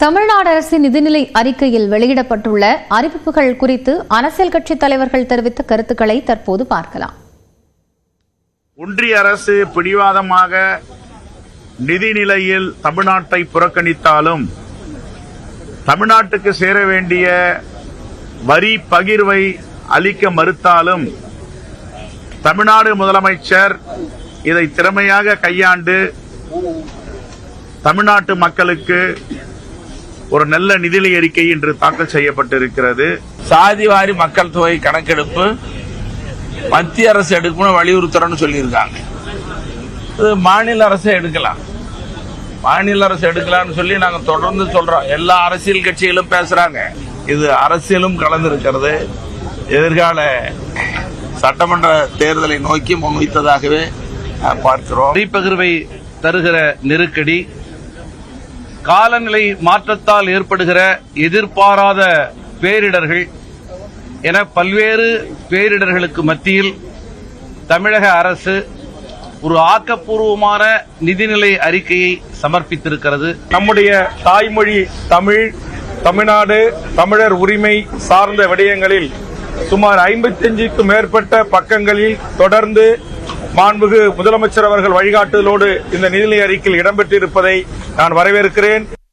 தமிழ்நாடு அரசின் நிதிநிலை அறிக்கையில் வெளியிடப்பட்டுள்ள அறிவிப்புகள் குறித்து அரசியல் கட்சித் தலைவர்கள் தெரிவித்த கருத்துக்களை தற்போது பார்க்கலாம். ஒன்றிய அரசு பிடிவாதமாக நிதிநிலையில் தமிழ்நாட்டை புறக்கணித்தாலும் தமிழ்நாட்டுக்கு சேர வேண்டிய வரி பகிர்வை அளிக்க மறுத்தாலும் தமிழ்நாடு முதலமைச்சர் இதை திறமையாக கையாண்டு தமிழ்நாட்டு மக்களுக்கு ஒரு நல்ல நிதிநிலை அறிக்கை இன்று தாக்கல் செய்யப்பட்டிருக்கிறது. சாதிவாரி மக்கள் தொகை கணக்கெடுப்பு மத்திய அரசு எடுக்கணும் வலியுறுத்துறன்னு சொல்லியிருக்காங்க. மாநில அரசு எடுக்கலாம், மாநில அரசு எடுக்கலாம்னு சொல்லி நாங்க தொடர்ந்து சொல்றோம். எல்லா அரசியல் கட்சிகளும் பேசுறாங்க. இது அரசியலும் கலந்திருக்கிறது. எதிர்கால சட்டமன்ற தேர்தலை நோக்கி முன்வைத்ததாகவே பார்க்கிறோம். வரி பகிர்வை தருகிற நெருக்கடி, காலநிலை மாற்றத்தால் ஏற்படுகிற எதிர்பாராத பேரிடர்கள் என பல்வேறு பேரிடர்களுக்கு மத்தியில் தமிழக அரசு ஒரு ஆக்கப்பூர்வமான நிதிநிலை அறிக்கையை சமர்ப்பித்திருக்கிறது. நம்முடைய தாய்மொழி தமிழ், தமிழ்நாடு, தமிழர் உரிமை சார்ந்த விடயங்களில் சுமார் 55க்கும் மேற்பட்ட பக்கங்களில் தொடர்ந்து மாண்புமிகு முதலமைச்சர் அவர்கள் வழிகாட்டுதலோடு இந்த நிதிநிலை அறிக்கையில் இடம்பெற்றிருப்பதை நான் வரவேற்கிறேன்.